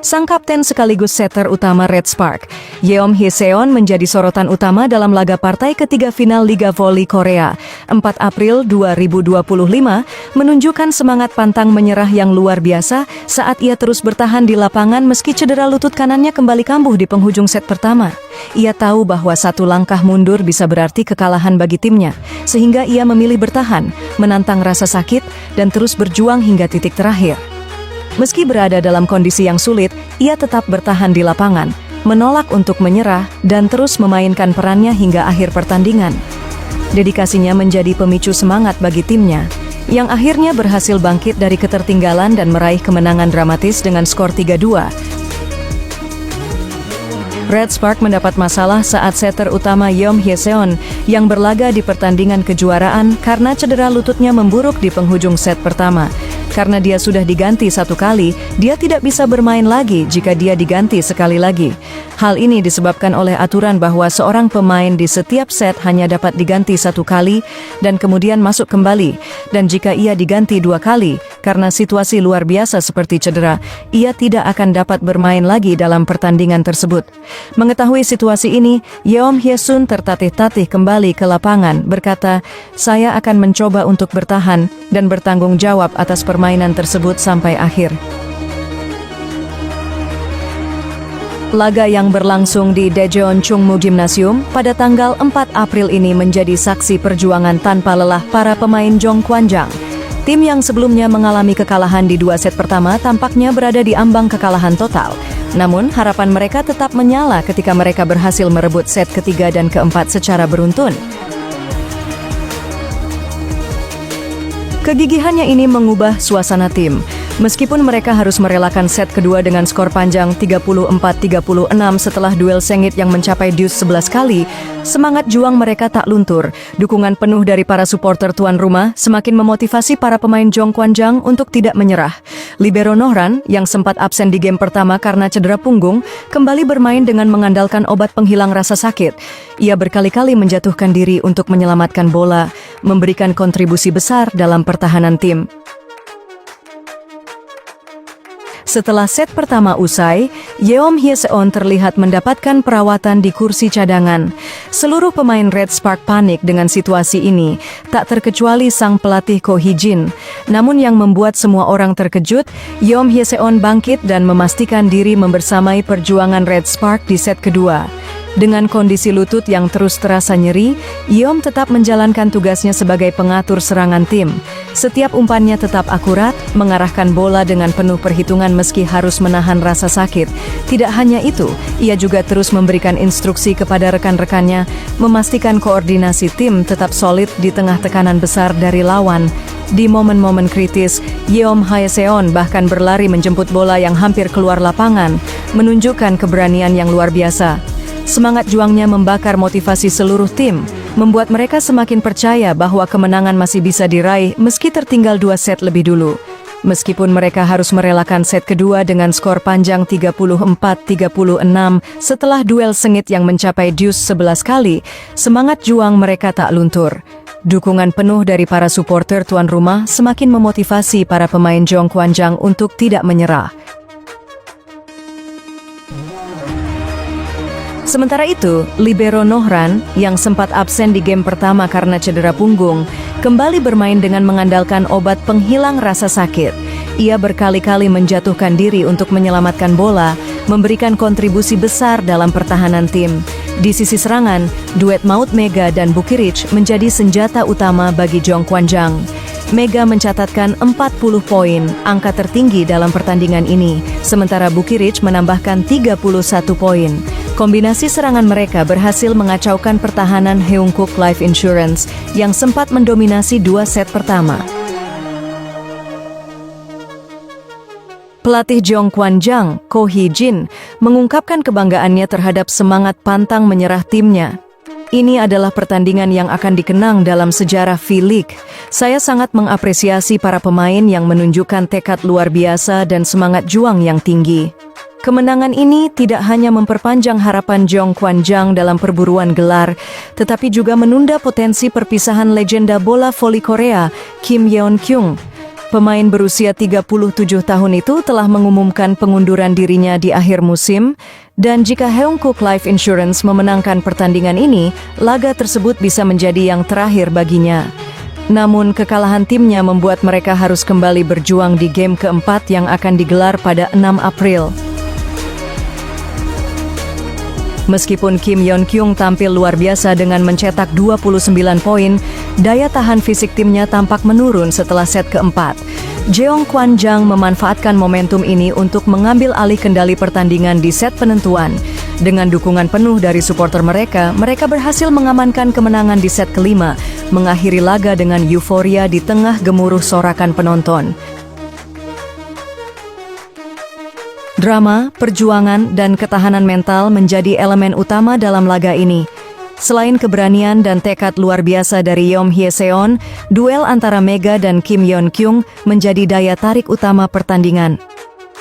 Sang kapten sekaligus setter utama Red Spark, Yeom Hye-seon menjadi sorotan utama dalam laga partai ketiga final Liga Voli Korea. 4 April 2025 menunjukkan semangat pantang menyerah yang luar biasa saat ia terus bertahan di lapangan meski cedera lutut kanannya kembali kambuh di penghujung set pertama. Ia tahu bahwa satu langkah mundur bisa berarti kekalahan bagi timnya, sehingga ia memilih bertahan, menantang rasa sakit, dan terus berjuang hingga titik terakhir. Meski berada dalam kondisi yang sulit, ia tetap bertahan di lapangan, menolak untuk menyerah, dan terus memainkan perannya hingga akhir pertandingan. Dedikasinya menjadi pemicu semangat bagi timnya, yang akhirnya berhasil bangkit dari ketertinggalan dan meraih kemenangan dramatis dengan skor 3-2. Red Spark mendapat masalah saat setter utama Yeom Hye-seon yang berlaga di pertandingan kejuaraan karena cedera lututnya memburuk di penghujung set pertama. Karena dia sudah diganti satu kali, dia tidak bisa bermain lagi jika dia diganti sekali lagi. Hal ini disebabkan oleh aturan bahwa seorang pemain di setiap set hanya dapat diganti satu kali dan kemudian masuk kembali. Dan jika ia diganti 2 kali, karena situasi luar biasa seperti cedera, ia tidak akan dapat bermain lagi dalam pertandingan tersebut. Mengetahui situasi ini, Yeom Hye-seon tertatih-tatih kembali ke lapangan, berkata, "Saya akan mencoba untuk bertahan dan bertanggung jawab atas permainan tersebut sampai akhir." Laga yang berlangsung di Daejeon Chungmu Gymnasium pada tanggal 4 April ini menjadi saksi perjuangan tanpa lelah para pemain Jongkwanjang. Tim yang sebelumnya mengalami kekalahan di 2 set pertama tampaknya berada di ambang kekalahan total. Namun, harapan mereka tetap menyala ketika mereka berhasil merebut set ketiga dan keempat secara beruntun. Kegigihannya ini mengubah suasana tim. Meskipun mereka harus merelakan set kedua dengan skor panjang 34-36 setelah duel sengit yang mencapai deuce 11 kali, semangat juang mereka tak luntur. Dukungan penuh dari para supporter tuan rumah semakin memotivasi para pemain Jongkwanjang untuk tidak menyerah. Libero Nohran, yang sempat absen di game pertama karena cedera punggung, kembali bermain dengan mengandalkan obat penghilang rasa sakit. Ia berkali-kali menjatuhkan diri untuk menyelamatkan bola, memberikan kontribusi besar dalam pertahanan tim. Setelah set pertama usai, Yeom Hye-seon terlihat mendapatkan perawatan di kursi cadangan. Seluruh pemain Red Spark panik dengan situasi ini, tak terkecuali sang pelatih Ko Hee-jin. Namun yang membuat semua orang terkejut, Yeom Hye-seon bangkit dan memastikan diri membersamai perjuangan Red Spark di set kedua. Dengan kondisi lutut yang terus terasa nyeri, Yeom tetap menjalankan tugasnya sebagai pengatur serangan tim. Setiap umpannya tetap akurat, mengarahkan bola dengan penuh perhitungan meski harus menahan rasa sakit. Tidak hanya itu, ia juga terus memberikan instruksi kepada rekan-rekannya, memastikan koordinasi tim tetap solid di tengah tekanan besar dari lawan. Di momen-momen kritis, Yeom Hye-seon bahkan berlari menjemput bola yang hampir keluar lapangan, menunjukkan keberanian yang luar biasa. Semangat juangnya membakar motivasi seluruh tim, membuat mereka semakin percaya bahwa kemenangan masih bisa diraih meski tertinggal 2 set lebih dulu. Meskipun mereka harus merelakan set kedua dengan skor panjang 34-36 setelah duel sengit yang mencapai deuce 11 kali, semangat juang mereka tak luntur. Dukungan penuh dari para supporter tuan rumah semakin memotivasi para pemain Jongkwanjang untuk tidak menyerah. Sementara itu, Libero Nohran, yang sempat absen di game pertama karena cedera punggung, kembali bermain dengan mengandalkan obat penghilang rasa sakit. Ia berkali-kali menjatuhkan diri untuk menyelamatkan bola, memberikan kontribusi besar dalam pertahanan tim. Di sisi serangan, duet Maut Mega dan Bukirich menjadi senjata utama bagi Jongkwanjang. Mega mencatatkan 40 poin, angka tertinggi dalam pertandingan ini, sementara Bukirich menambahkan 31 poin. Kombinasi serangan mereka berhasil mengacaukan pertahanan Heungkook Life Insurance yang sempat mendominasi 2 set pertama. Pelatih Jongkwanjang, Ko Hee-jin, mengungkapkan kebanggaannya terhadap semangat pantang menyerah timnya. Ini adalah pertandingan yang akan dikenang dalam sejarah V-League. Saya sangat mengapresiasi para pemain yang menunjukkan tekad luar biasa dan semangat juang yang tinggi. Kemenangan ini tidak hanya memperpanjang harapan Jongkwanjang dalam perburuan gelar, tetapi juga menunda potensi perpisahan legenda bola voli Korea, Kim Yeon-kyung. Pemain berusia 37 tahun itu telah mengumumkan pengunduran dirinya di akhir musim, dan jika Haeunkook Life Insurance memenangkan pertandingan ini, laga tersebut bisa menjadi yang terakhir baginya. Namun kekalahan timnya membuat mereka harus kembali berjuang di game keempat yang akan digelar pada 6 April. Meskipun Kim Yeon-kyung tampil luar biasa dengan mencetak 29 poin, daya tahan fisik timnya tampak menurun setelah set keempat. Jeong Kwan-jang memanfaatkan momentum ini untuk mengambil alih kendali pertandingan di set penentuan. Dengan dukungan penuh dari supporter mereka berhasil mengamankan kemenangan di set kelima, mengakhiri laga dengan euforia di tengah gemuruh sorakan penonton. Drama, perjuangan, dan ketahanan mental menjadi elemen utama dalam laga ini. Selain keberanian dan tekad luar biasa dari Yeom Hye-seon, duel antara Mega dan Kim Yeon-kyung menjadi daya tarik utama pertandingan.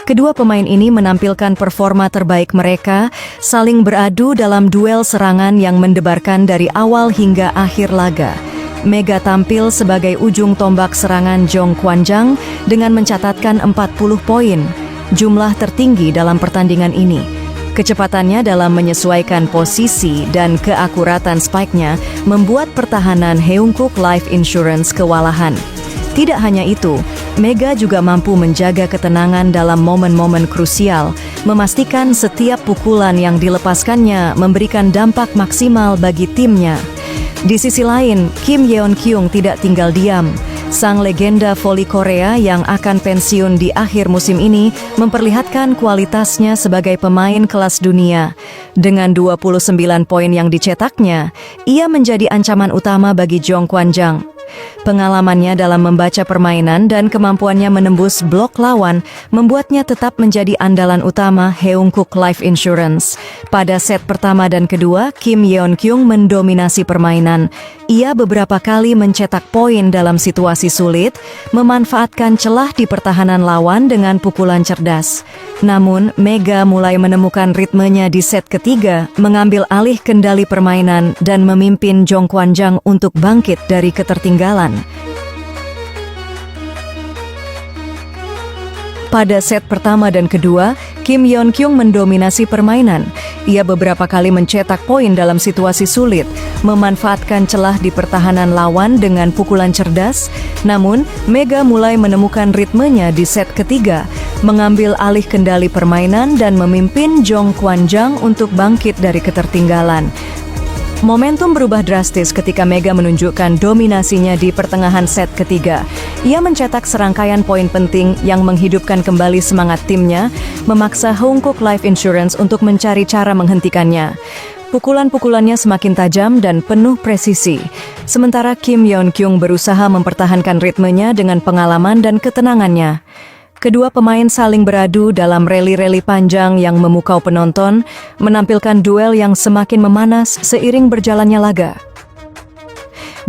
Kedua pemain ini menampilkan performa terbaik mereka, saling beradu dalam duel serangan yang mendebarkan dari awal hingga akhir laga. Mega tampil sebagai ujung tombak serangan Jeong Kwan-jang dengan mencatatkan 40 poin. Jumlah tertinggi dalam pertandingan ini. Kecepatannya dalam menyesuaikan posisi dan keakuratan spike-nya membuat pertahanan Haeunkook Life Insurance kewalahan. Tidak hanya itu, Mega juga mampu menjaga ketenangan dalam momen-momen krusial, memastikan setiap pukulan yang dilepaskannya memberikan dampak maksimal bagi timnya. Di sisi lain, Kim Yeon-kyung tidak tinggal diam. Sang legenda voli Korea yang akan pensiun di akhir musim ini memperlihatkan kualitasnya sebagai pemain kelas dunia. Dengan 29 poin yang dicetaknya, ia menjadi ancaman utama bagi Jeong Kwan-jang. Pengalamannya dalam membaca permainan dan kemampuannya menembus blok lawan membuatnya tetap menjadi andalan utama Haeunkook Life Insurance. Pada set pertama dan kedua, Kim Yeon-kyung mendominasi permainan. Ia beberapa kali mencetak poin dalam situasi sulit, memanfaatkan celah di pertahanan lawan dengan pukulan cerdas. Namun, Mega mulai menemukan ritmenya di set ketiga, mengambil alih kendali permainan dan memimpin Jeong Kwan-jang untuk bangkit dari ketertinggalan. Pada set pertama dan kedua, Kim Yeon-kyung mendominasi permainan. Ia beberapa kali mencetak poin dalam situasi sulit, memanfaatkan celah di pertahanan lawan dengan pukulan cerdas. Namun, Mega mulai menemukan ritmenya di set ketiga, mengambil alih kendali permainan dan memimpin Jeong Kwan-jang untuk bangkit dari ketertinggalan. Momentum berubah drastis ketika Mega menunjukkan dominasinya di pertengahan set ketiga. Ia mencetak serangkaian poin penting yang menghidupkan kembali semangat timnya, memaksa Haeunkook Life Insurance untuk mencari cara menghentikannya. Pukulan-pukulannya semakin tajam dan penuh presisi. Sementara Kim Yeon-kyung berusaha mempertahankan ritmenya dengan pengalaman dan ketenangannya. Kedua pemain saling beradu dalam rally-rally panjang yang memukau penonton, menampilkan duel yang semakin memanas seiring berjalannya laga.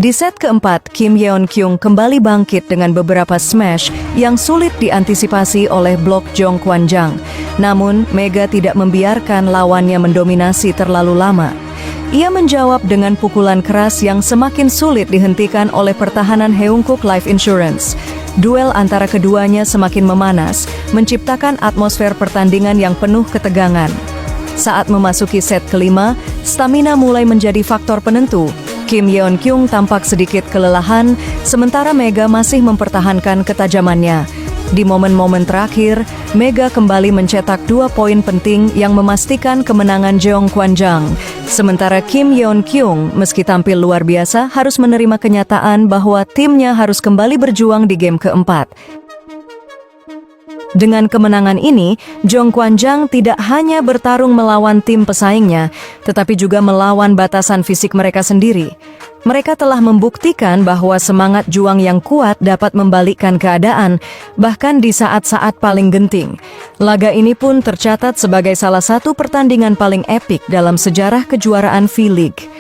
Di set keempat, Kim Yeon-kyung kembali bangkit dengan beberapa smash yang sulit diantisipasi oleh blok Jeong Kwan-jang. Namun, Mega tidak membiarkan lawannya mendominasi terlalu lama. Ia menjawab dengan pukulan keras yang semakin sulit dihentikan oleh pertahanan Haeunkook Life Insurance. Duel antara keduanya semakin memanas, menciptakan atmosfer pertandingan yang penuh ketegangan. Saat memasuki set kelima, stamina mulai menjadi faktor penentu. Kim Yeon-kyung tampak sedikit kelelahan, sementara Mega masih mempertahankan ketajamannya. Di momen-momen terakhir, Mega kembali mencetak 2 poin penting yang memastikan kemenangan Jeong Kwan-jang. Sementara Kim Yeon-kyung, meski tampil luar biasa, harus menerima kenyataan bahwa timnya harus kembali berjuang di game keempat. Dengan kemenangan ini, Jeong Kwan-jang tidak hanya bertarung melawan tim pesaingnya, tetapi juga melawan batasan fisik mereka sendiri. Mereka telah membuktikan bahwa semangat juang yang kuat dapat membalikkan keadaan, bahkan di saat-saat paling genting. Laga ini pun tercatat sebagai salah satu pertandingan paling epik dalam sejarah kejuaraan V-League.